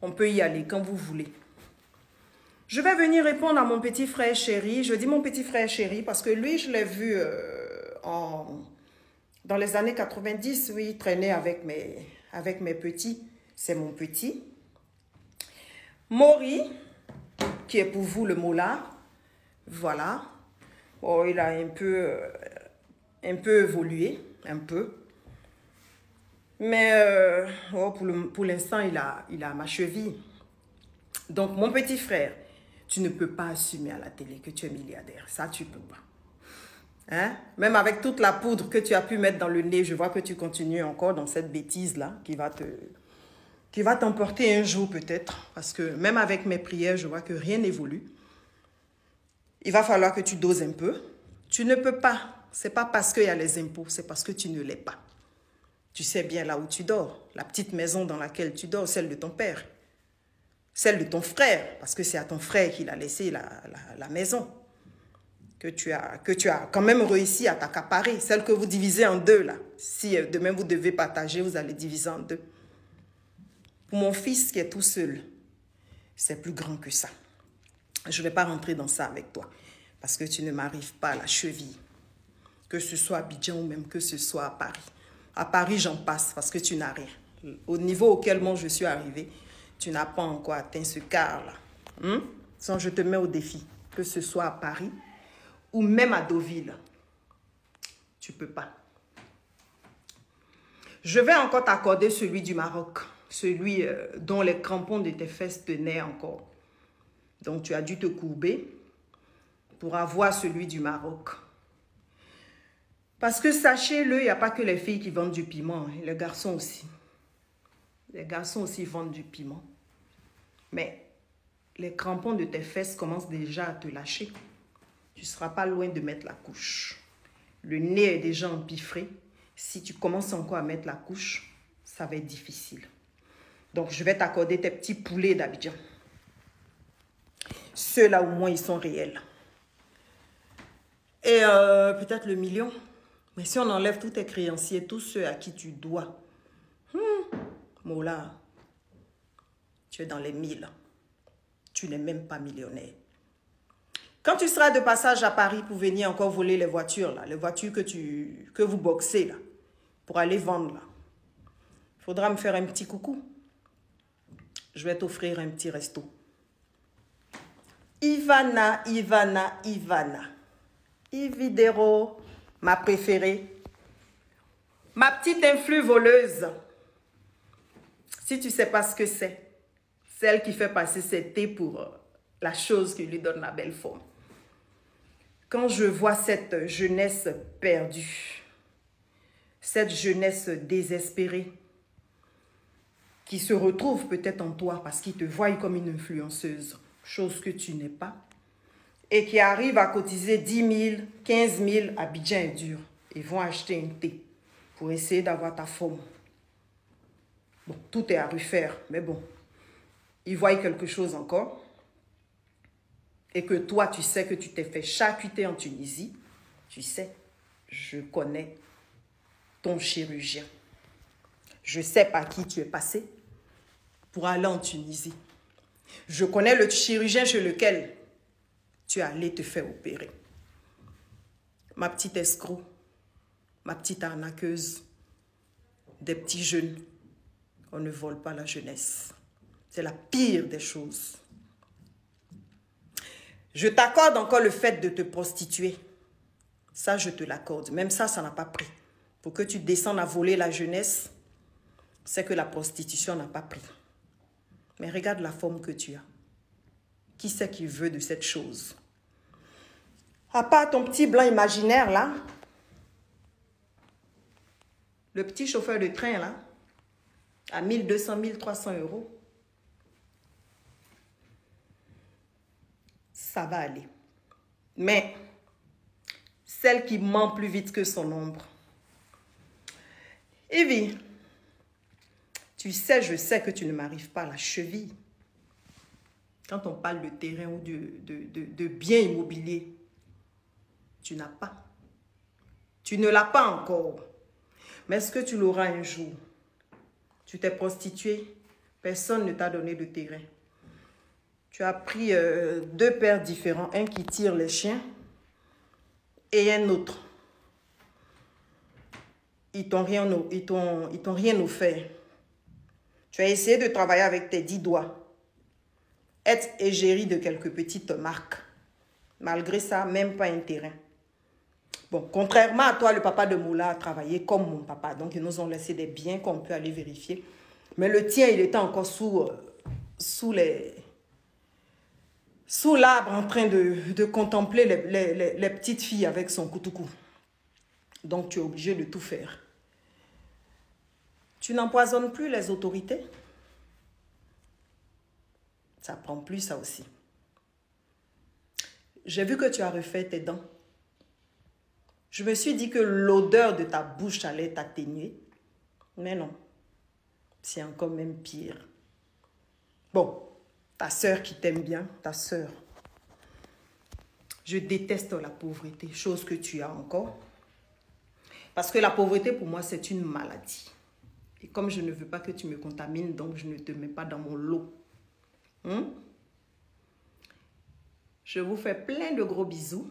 On peut y aller quand vous voulez. Je vais venir répondre à mon petit frère chéri. Je dis mon petit frère chéri parce que lui, je l'ai vu dans les années 90. Oui, il traînait avec mes petits. C'est mon petit. Maury, qui est pour vous le mola. Voilà. Oh, il a un peu évolué. Un peu. Mais oh, pour l'instant, il a ma cheville. Donc, mon petit frère, tu ne peux pas assumer à la télé que tu es milliardaire. Ça, tu ne peux pas. Hein? Même avec toute la poudre que tu as pu mettre dans le nez, je vois que tu continues encore dans cette bêtise-là qui va t'emporter un jour peut-être. Parce que même avec mes prières, je vois que rien n'évolue. Il va falloir que tu doses un peu. Tu ne peux pas. Ce n'est pas parce qu'il y a les impôts, c'est parce que tu ne l'es pas. Tu sais bien là où tu dors. La petite maison dans laquelle tu dors, celle de ton père. Celle de ton frère, parce que c'est à ton frère qu'il a laissé la maison. Que tu as quand même réussi à t'accaparer. Celle que vous divisez en deux là. Si demain vous devez partager, vous allez diviser en deux. Pour mon fils qui est tout seul, c'est plus grand que ça. Je ne vais pas rentrer dans ça avec toi. Parce que tu ne m'arrives pas à la cheville. Que ce soit à Abidjan ou même que ce soit à Paris. À Paris, j'en passe parce que tu n'as rien. Au niveau auquel moi je suis arrivée, tu n'as pas encore atteint ce quart-là. Sinon, je te mets au défi. Que ce soit à Paris ou même à Deauville. Tu ne peux pas. Je vais encore t'accorder celui du Maroc. Celui dont les crampons de tes fesses tenaient encore. Donc, tu as dû te courber pour avoir celui du Maroc. Parce que sachez-le, il n'y a pas que les filles qui vendent du piment. Les garçons aussi. Les garçons aussi vendent du piment. Mais les crampons de tes fesses commencent déjà à te lâcher. Tu ne seras pas loin de mettre la couche. Le nez est déjà empiffré. Si tu commences encore à mettre la couche, ça va être difficile. Donc, je vais t'accorder tes petits poulets d'Abidjan. Ceux-là, au moins, ils sont réels. Et peut-être le million. Mais si on enlève tous tes créanciers, tous ceux à qui tu dois, Mola, tu es dans les 1000. Tu n'es même pas millionnaire. Quand tu seras de passage à Paris pour venir encore voler les voitures, là, les voitures que vous boxez, là, pour aller vendre, là, il faudra me faire un petit coucou. Je vais t'offrir un petit resto. Ivana. Ividero, ma préférée. Ma petite influe voleuse. Si tu ne sais pas ce que c'est, celle qui fait passer ses thés pour la chose qui lui donne la belle forme. Quand je vois cette jeunesse perdue, cette jeunesse désespérée, qui se retrouve peut-être en toi parce qu'ils te voient comme une influenceuse, chose que tu n'es pas, et qui arrive à cotiser 10 000, 15 000, Abidjan est dur, et vont acheter un thé pour essayer d'avoir ta forme. Bon, tout est à refaire, mais bon, ils voient quelque chose encore, et que toi, tu sais que tu t'es fait charcuter en Tunisie, tu sais, je connais ton chirurgien. Je sais par qui tu es passé pour aller en Tunisie. Je connais le chirurgien chez lequel tu es allé te faire opérer. Ma petite escroc, ma petite arnaqueuse, des petits jeunes, on ne vole pas la jeunesse. C'est la pire des choses. Je t'accorde encore le fait de te prostituer. Ça, je te l'accorde. Même ça, ça n'a pas pris. Pour que tu descendes à voler la jeunesse, c'est que la prostitution n'a pas pris. Mais regarde la forme que tu as. Qui c'est qui veut de cette chose? À part ton petit blanc imaginaire, là, le petit chauffeur de train, là, à 1200, 1300 euros, ça va aller. Mais, celle qui ment plus vite que son ombre. Evie, tu sais, je sais que tu ne m'arrives pas à la cheville. Quand on parle de terrain ou de biens immobiliers, tu n'as pas. Tu ne l'as pas encore. Mais est-ce que tu l'auras un jour? Tu t'es prostituée Personne ne t'a donné de terrain. Tu as pris deux pères différents, un qui tire les chiens et un autre. Ils t'ont rien offert. Tu as essayé de travailler avec tes 10 doigts. Être égérie de quelques petites marques. Malgré ça, même pas un terrain. Bon, contrairement à toi, le papa de Moula a travaillé comme mon papa. Donc, ils nous ont laissé des biens qu'on peut aller vérifier. Mais le tien, il était encore sous l'arbre en train de contempler les petites filles avec son koutoukou. Donc, tu es obligé de tout faire. Tu n'empoisonnes plus les autorités. Ça prend plus, ça aussi. J'ai vu que tu as refait tes dents. Je me suis dit que l'odeur de ta bouche allait t'atténuer. Mais non. C'est encore même pire. Bon, ta sœur qui t'aime bien, ta sœur. Je déteste la pauvreté, chose que tu as encore. Parce que la pauvreté, pour moi, c'est une maladie. Et comme je ne veux pas que tu me contamines, donc je ne te mets pas dans mon lot. Je vous fais plein de gros bisous.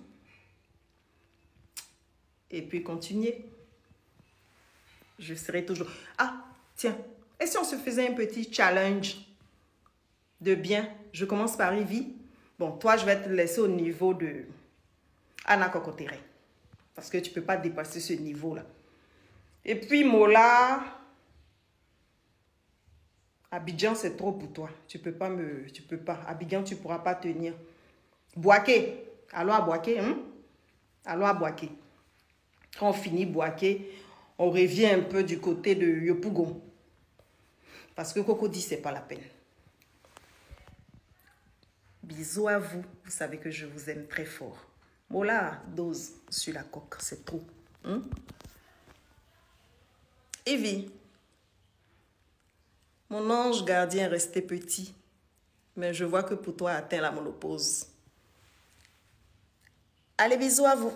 Et puis continuez. Je serai toujours... Ah, tiens. Et si on se faisait un petit challenge de bien? Je commence par Ivy. Bon, toi, je vais te laisser au niveau de Anna Cocotere. Parce que tu ne peux pas dépasser ce niveau-là. Et puis, Mola... Abidjan, c'est trop pour toi. Tu peux pas. Abidjan, tu ne pourras pas tenir. Boaké. Allons à Boaké, Allons à Boaké. Quand on finit Boaké, on revient un peu du côté de Yopougon. Parce que Coco dit, c'est pas la peine. Bisous à vous. Vous savez que je vous aime très fort. Mola, dose sur la coque, c'est trop. Evie. Mon ange gardien restait petit, mais je vois que pour toi, atteint la ménopause. Allez, bisous à vous.